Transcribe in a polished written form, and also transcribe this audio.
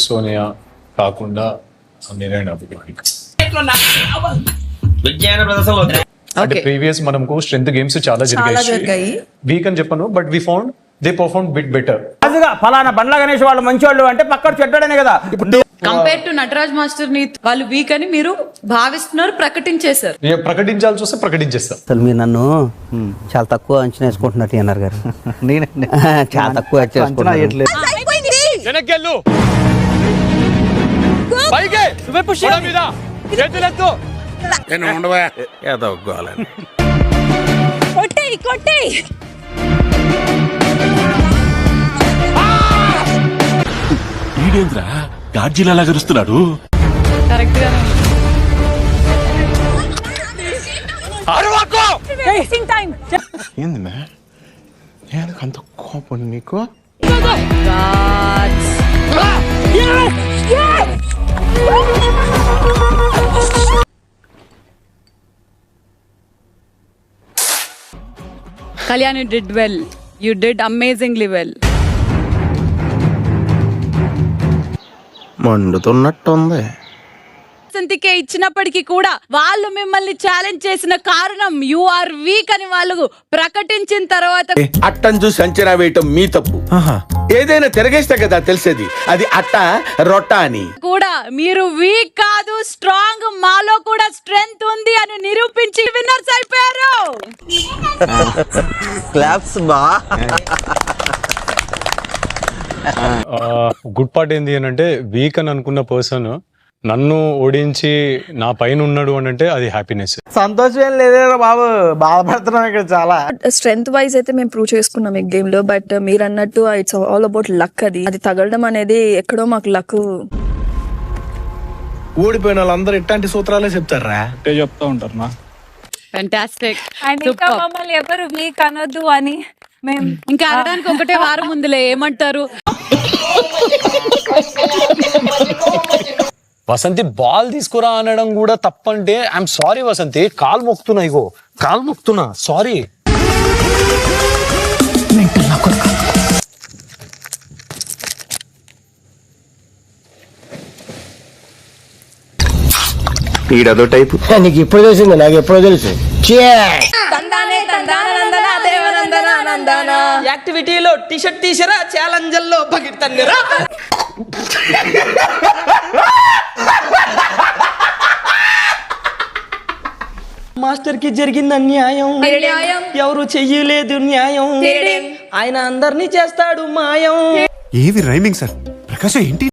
సోనియా కాకుండా నేనైనా విజ్ఞాన ప్రదర్శనలో అంటే ప్రీవియస్ మనకు స్ట్రెంత్ గేమ్స్ చాలా జరిగాయి. వీక్ అని చెప్పను, but we found they perform bit better. ఫలానా బండ్ల గణేష్ వాళ్ళు మంచి వాళ్ళు అంటే పక్కన చెడ్డనే కదా. కంపేర్ టు నటరాజ్ మాస్టర్ ని వాళ్ళు వీక్ అని మీరు భావిస్తున్నారు, ప్రకటించేశారు. ప్రకటించాల్సి వస్తే ప్రకటించేస్తా. అసలు మీరు నన్ను చాలా తక్కువ అంచనా వేసుకుంటున్నట్టు అన్నారు గారు. చాలా తక్కువ అంచనా ఈడేంద్రా గాడ్జిలా లాగరుస్తున్నాడు. కరెక్ట్ గా ఏంది మ్యా అంత కోపం నీకు? Kalyan, you did well. You did amazingly well. మండుతున్నట్టుంది. సంతికే ఇచ్చినప్పటికీ కూడా వాళ్ళు మిమ్మల్ని ఛాలెంజ్ చేసిన కారణం యు ఆర్ వీక్ అని వాళ్ళు ప్రకటించిన తర్వాత అట్టం చూసి అంచనా వేయటం మీ తప్పు. ఏదైనా తిరగేస్తే కదా తెలిసేది అది అట్ట రొట్ట అని. కూడా మీరు వీక్ కాదు, స్ట్రాంగ్, మాలో కూడా స్ట్రెంగ్త్ ఉంది అని నిరూపించి విన్నర్స్ అయిపోయారు. క్లాప్స్ బా. గుడ్ పార్ట్ ఏంది అని అంటే, వీక్ అని అనుకున్న పర్సన్ నన్ను ఓడించి నా పైన ఉన్నాడు అని అంటే అది హ్యాపీనెస్. సంతోషం ఏం లేదే బాబు, బాధపడుతున్నాం ఇక్కడ చాలా. స్ట్రెంగ్త్ వైజ్ అయితే మేము ప్రూవ్ చేసుకున్నాం ఈ గేమ్ లో, బట్ మీరు అన్నట్టు ఇట్స్ ఆల్ అబౌట్ లక్. అది తగలడం అనేది ఎక్కడో మాకు లక్. ఓడిపోయిన వాళ్ళందరూ ఇట్లాంటి సూత్రాలే చెప్తారా? చెప్తా ఉంటారు నా ఫెంటాస్టిక్. అండ్ ఇంకా మమ్మల్ని ఎవరు వీక్ అనొద్దు అని మేము ఇంకా అనడానికి ఒకటే వారం ముందులే. ఏమంటారు? వసంతి బాల్ తీసుకురా అనడం కూడా తప్పంటే ఐఎమ్ సారీ వసంతి, కాలు మొక్కుతున్నా, ఇగో కాలు మొక్కుతున్నా, సారీ. ఈడదో టైపు. నీకు ఎప్పుడు తెలిసింది? నాకు ఎప్పుడో తెలుసు. యాక్టివిటీలో టీషర్ట్ తీసిరా, ఛాలెంజ్ల్లో బకెట్ తన్నిరా. మాస్టర్ కి జరిగింది అన్యాయం, ఎవరు చెయ్యలేదు న్యాయం, ఆయన అందరినీ చేస్తాడు మాయం. ఏవి రైమింగ్ సార్? ప్రకాశం ఏంటి?